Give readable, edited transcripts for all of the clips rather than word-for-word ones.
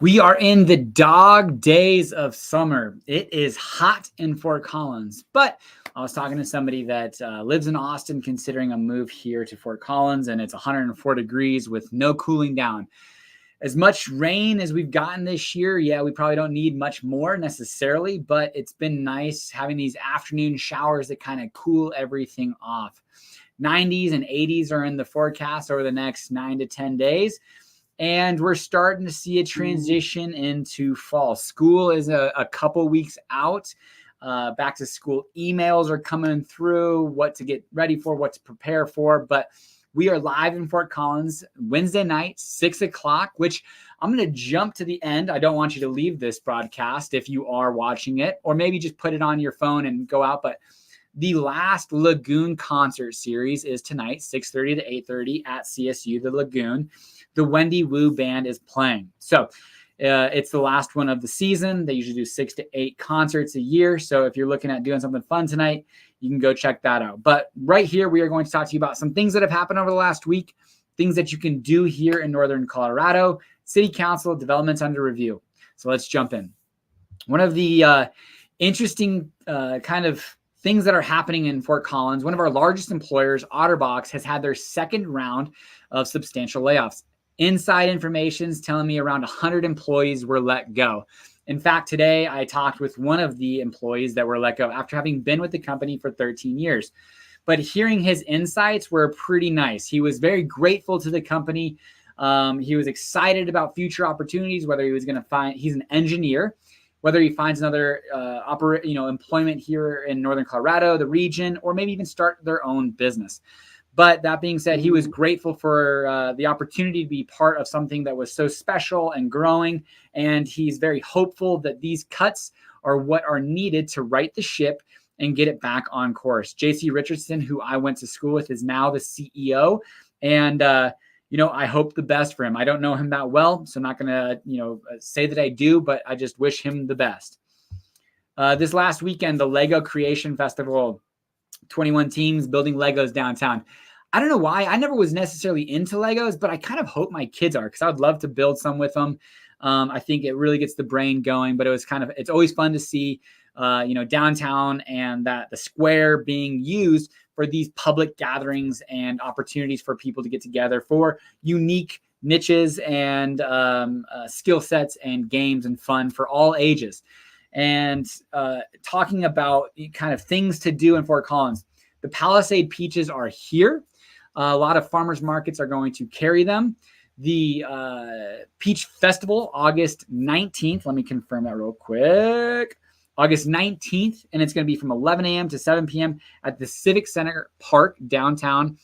We are in the dog days of summer. It is hot in Fort Collins, but I was talking to somebody that lives in Austin considering a move here to Fort Collins, and it's 104 degrees with no cooling down. As much rain as we've gotten this year, yeah, we probably don't need much more necessarily, but it's been nice having these afternoon showers that kind of cool everything off. 90s and 80s are in the forecast over the next 9 to 10 days. And we're starting to see a transition into fall. School is a couple weeks out. Back to school emails are coming through, what to get ready for, what to prepare for. But we are live in Fort Collins Wednesday night, 6 o'clock, which I'm going to jump to the end. I don't want you to leave this broadcast if you are watching it, or maybe just put it on your phone and go out. But the last Lagoon concert series is tonight, 6:30 to 8:30 at CSU, the Lagoon. The Wendy Wu Band is playing. So it's the last one of the season. They usually do 6 to 8 concerts a year. So if you're looking at doing something fun tonight, you can go check that out. But right here, we are going to talk to you about some things that have happened over the last week, things that you can do here in Northern Colorado, City Council, developments under review. So let's jump in. One of the interesting kind of things that are happening in Fort Collins, one of our largest employers, OtterBox, has had their second round of substantial layoffs. Inside information is telling me around 100 employees were let go. In fact, today I talked with one of the employees that were let go after having been with the company for 13 years. But hearing his insights were pretty nice. He was very grateful to the company. He was excited about future opportunities, whether he was going to find, he's an engineer, whether he finds another employment here in Northern Colorado, the region, or maybe even start their own business. But that being said, he was grateful for the opportunity to be part of something that was so special and growing. And he's very hopeful that these cuts are what are needed to right the ship and get it back on course. JC Richardson, who I went to school with, is now the CEO. And, I hope the best for him. I don't know him that well, so I'm not going to, say that I do, but I just wish him the best. This last weekend, the Lego Creation Festival, 21 teams building Legos downtown. I don't know why. I never was necessarily into Legos, but I kind of hope my kids are, because I would love to build some with them. I think it really gets the brain going, but it's always fun to see, downtown and that the square being used for these public gatherings and opportunities for people to get together for unique niches and skill sets and games and fun for all ages. And talking about kind of things to do in Fort Collins, the Palisade peaches are here. A lot of farmers markets are going to carry them. The Peach Festival, August 19th. Let me confirm that real quick. August 19th, and it's going to be from 11 a.m. to 7 p.m. at the Civic Center Park downtown.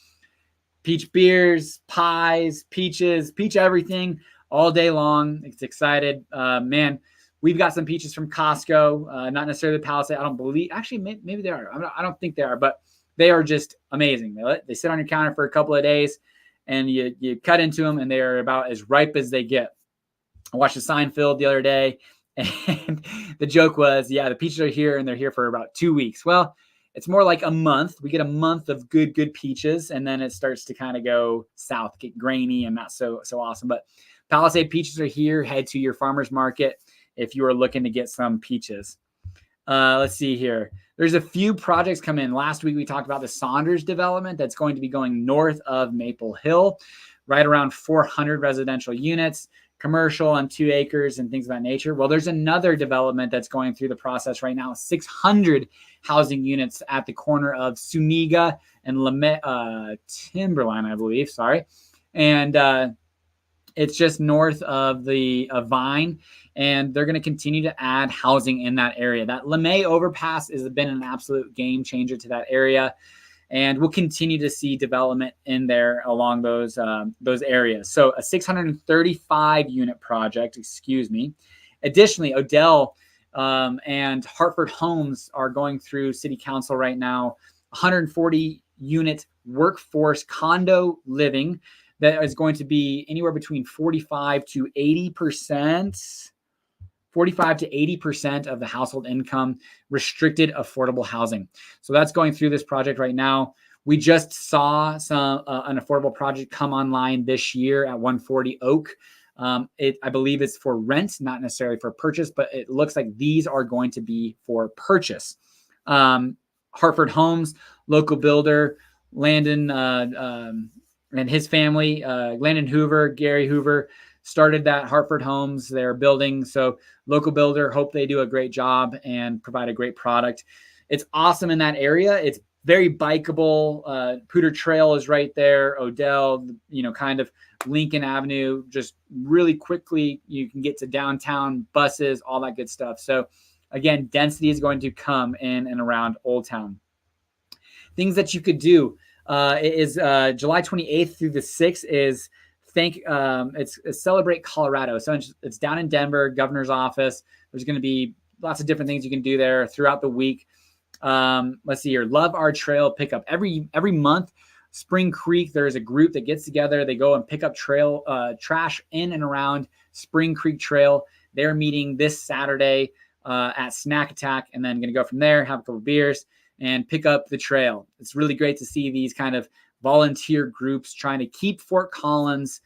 Peach beers, pies, peaches, peach everything all day long. It's excited. Man, we've got some peaches from Costco, not necessarily the Palisade. I don't believe, actually, maybe they are. I don't think they are, but they are just amazing. They sit on your counter for a couple of days, and you cut into them, and they are about as ripe as they get. I watched the Seinfeld the other day, and the joke was, the peaches are here, and they're here for about 2 weeks. Well, it's more like a month. We get a month of good peaches, and then it starts to kind of go south, get grainy and not so awesome. But Palisade peaches are here. Head to your farmer's market if you are looking to get some peaches. Let's see here. There's a few projects come in. Last week, we talked about the Saunders development that's going to be going north of Maple Hill, right around 400 residential units, commercial on 2 acres and things of that nature. Well, there's another development that's going through the process right now, 600 housing units at the corner of Suniga and Timberline, I believe. Sorry. And it's just north of the Vine, and they're going to continue to add housing in that area. That LeMay overpass has been an absolute game changer to that area, and we'll continue to see development in there along those areas. So a 635 unit project, Additionally, Odell and Hartford Homes are going through City Council right now, 140 unit workforce condo living that is going to be anywhere between 45 to 80% of the household income, restricted affordable housing. So that's going through this project right now. We just saw an affordable project come online this year at 140 Oak. I believe it's for rent, not necessarily for purchase, but it looks like these are going to be for purchase. Hartford Homes, local builder, Landon and his family, Landon Hoover, Gary Hoover, started that Hartford Homes. They're building. So local builder, hope they do a great job and provide a great product. It's awesome in that area. It's very bikeable. Pooter Trail is right there. Odell, kind of Lincoln Avenue, just really quickly you can get to downtown, buses, all that good stuff. So again, density is going to come in and around Old Town. Things that you could do is July 28th through the 6th is it's Celebrate Colorado. So it's down in Denver, governor's office. There's going to be lots of different things you can do there throughout the week. Let's see here. Love Our Trail pickup every month. Spring Creek, there's a group that gets together. They go and pick up trash in and around Spring Creek Trail. They're meeting this Saturday at Snack Attack, and then going to go from there, have a couple beers, and pick up the trail. It's really great to see these kind of volunteer groups trying to keep Fort Collins,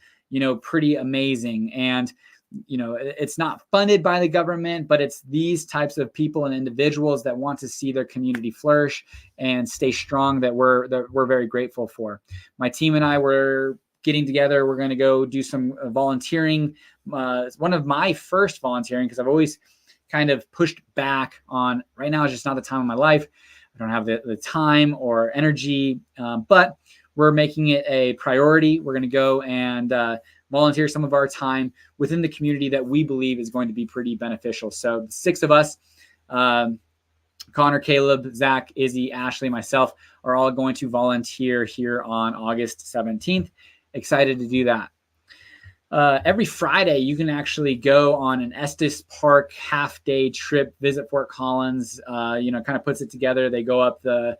pretty amazing. And, it's not funded by the government, but it's these types of people and individuals that want to see their community flourish and stay strong that we're very grateful for. My team and I were getting together. We're going to go do some volunteering. One of my first volunteering, because I've always kind of pushed back on right now is just not the time of my life. I don't have the time or energy, but we're making it a priority. We're going to go and volunteer some of our time within the community that we believe is going to be pretty beneficial. So 6 of us, Connor, Caleb, Zach, Izzy, Ashley, myself, are all going to volunteer here on August 17th. Excited to do that. Every Friday, you can actually go on an Estes Park half-day trip, visit Fort Collins, kind of puts it together. They go up the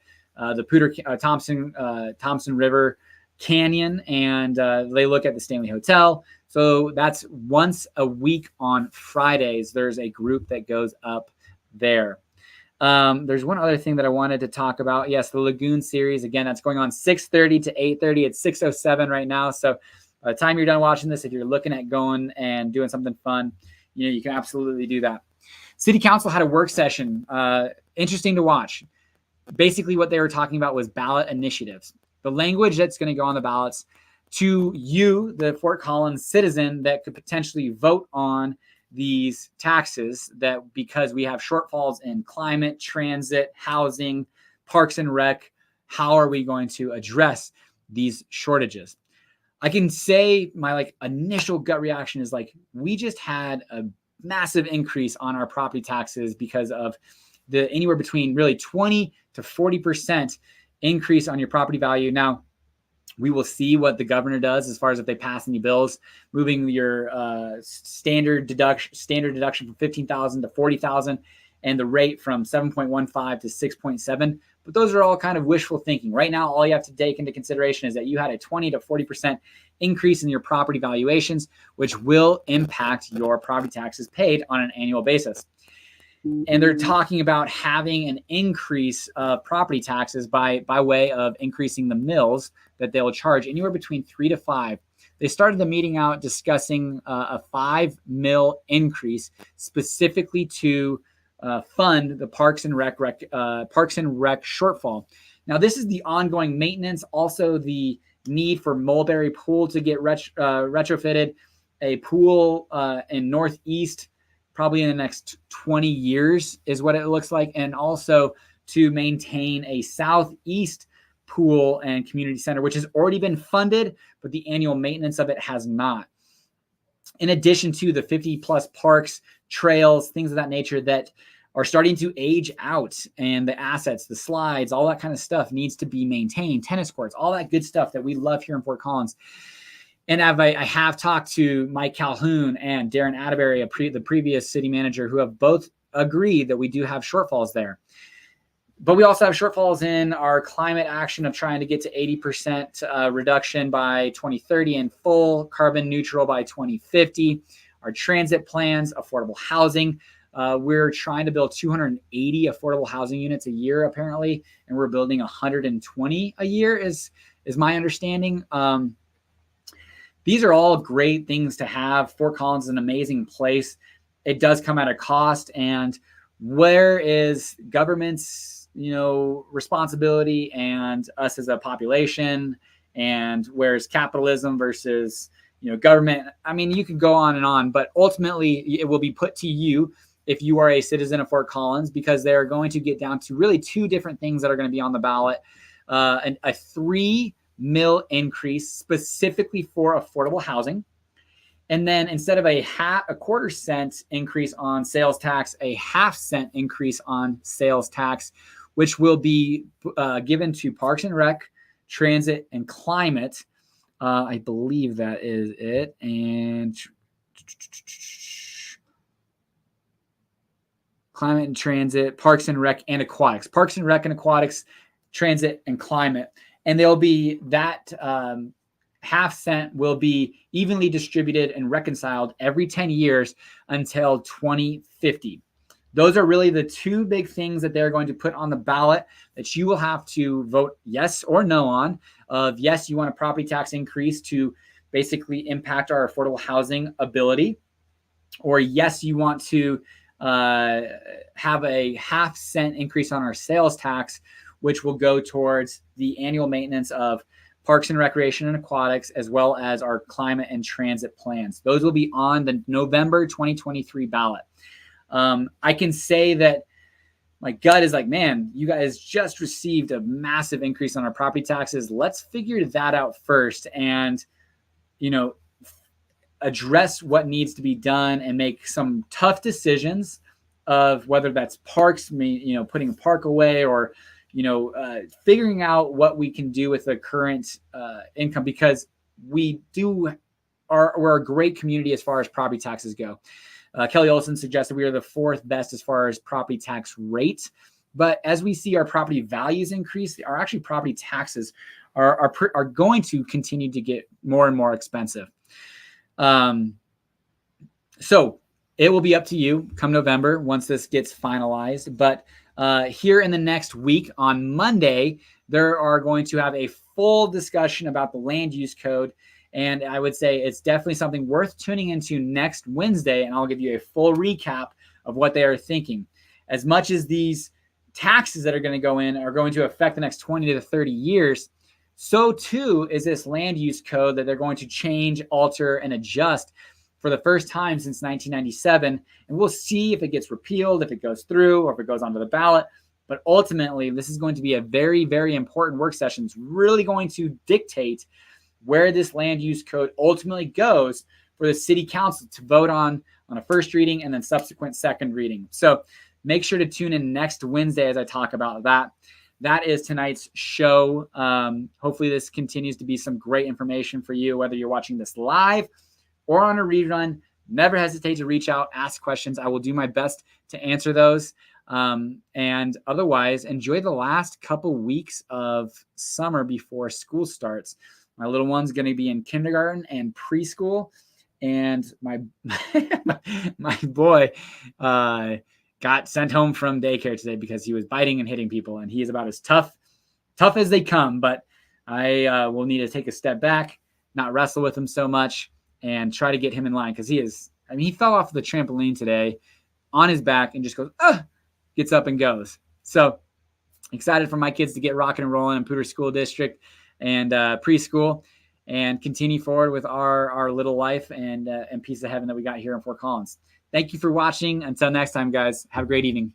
Thompson River Canyon, and they look at the Stanley Hotel. So that's once a week on Fridays. There's a group that goes up there. There's one other thing that I wanted to talk about. Yes, the Lagoon series. Again, that's going on 6:30 to 8:30. It's 6:07 right now. So by the time you're done watching this, if you're looking at going and doing something fun, you can absolutely do that. City Council had a work session. Interesting to watch. Basically, what they were talking about was ballot initiatives. The language that's going to go on the ballots to you, the Fort Collins citizen that could potentially vote on these taxes, that because we have shortfalls in climate, transit, housing, parks and rec, how are we going to address these shortages? I can say my initial gut reaction is we just had a massive increase on our property taxes because of the anywhere between really 20 to 40% increase on your property value. Now, we will see what the governor does as far as if they pass any bills, moving your standard deduction from $15,000 to $40,000, and the rate from 7.15 to 6.7. But those are all kind of wishful thinking. Right now, all you have to take into consideration is that you had a 20 to 40% increase in your property valuations, which will impact your property taxes paid on an annual basis. And they're talking about having an increase of property taxes by way of increasing the mills that they'll charge anywhere between 3 to 5. They started the meeting out discussing a 5 mil increase specifically to fund the Parks and Rec shortfall. Now, this is the ongoing maintenance, also the need for Mulberry Pool to get retrofitted, a pool in Northeast probably in the next 20 years is what it looks like, and also to maintain a Southeast pool and community center, which has already been funded, but the annual maintenance of it has not. In addition to the 50 plus parks, trails, things of that nature that are starting to age out, and the assets, the slides, all that kind of stuff needs to be maintained, tennis courts, all that good stuff that we love here in Fort Collins. And I have talked to Mike Calhoun and Darren Atterbury, the previous city manager, who have both agreed that we do have shortfalls there. But we also have shortfalls in our climate action of trying to get to 80% reduction by 2030 and full carbon neutral by 2050. Our transit plans, affordable housing. We're trying to build 280 affordable housing units a year, apparently, and we're building 120 a year is my understanding. these are all great things to have. Fort Collins is an amazing place. It does come at a cost. And where is government's, responsibility and us as a population? And where's capitalism versus, government? I mean, you could go on and on, but ultimately it will be put to you if you are a citizen of Fort Collins, because they're going to get down to really two different things that are going to be on the ballot. A $3 million increase specifically for affordable housing. And then instead of a quarter cent increase on sales tax, a half-cent increase on sales tax, which will be given to Parks and Rec, Transit, and Climate. I believe that is it. And Climate and Transit, Parks and Rec, and Aquatics. Parks and Rec and Aquatics, Transit, and Climate. And there'll be that half cent will be evenly distributed and reconciled every 10 years until 2050. Those are really the two big things that they're going to put on the ballot that you will have to vote yes or no on. Yes, you want a property tax increase to basically impact our affordable housing ability, or yes, you want to have a half cent increase on our sales tax, which will go towards the annual maintenance of Parks and Recreation and Aquatics, as well as our climate and transit plans. Those will be on the November 2023 ballot. I can say that my gut is like, man, you guys just received a massive increase on our property taxes. Let's figure that out first and, address what needs to be done and make some tough decisions of whether that's parks, putting a park away, or, figuring out what we can do with the current income, because we're a great community as far as property taxes go. Kelly Olson suggested we are the fourth best as far as property tax rate. But as we see our property values increase, our actually property taxes are going to continue to get more and more expensive. So it will be up to you come November once this gets finalized. But here in the next week on Monday, there are going to have a full discussion about the land use code. And I would say it's definitely something worth tuning into next Wednesday. And I'll give you a full recap of what they are thinking. As much as these taxes that are going to go in are going to affect the next 20 to 30 years, so too is this land use code that they're going to change, alter, and adjust for the first time since 1997. And we'll see if it gets repealed, if it goes through, or if it goes onto the ballot. But ultimately, this is going to be a very, very important work session. It's really going to dictate where this land use code ultimately goes for the city council to vote on a first reading and then subsequent second reading. So make sure to tune in next Wednesday as I talk about that. That is tonight's show. Hopefully this continues to be some great information for you, whether you're watching this live or on a rerun. Never hesitate to reach out, ask questions. I will do my best to answer those. And otherwise, enjoy the last couple weeks of summer before school starts. My little one's going to be in kindergarten and preschool. And my boy got sent home from daycare today because he was biting and hitting people. And he is about as tough as they come. But I will need to take a step back, not wrestle with him so much, and try to get him in line. Because he fell off the trampoline today on his back and just goes, gets up and goes. So excited for my kids to get rocking and rolling in Poudre School District and preschool, and continue forward with our little life and piece of heaven that we got here in Fort Collins. Thank you for watching. Until next time, guys, have a great evening.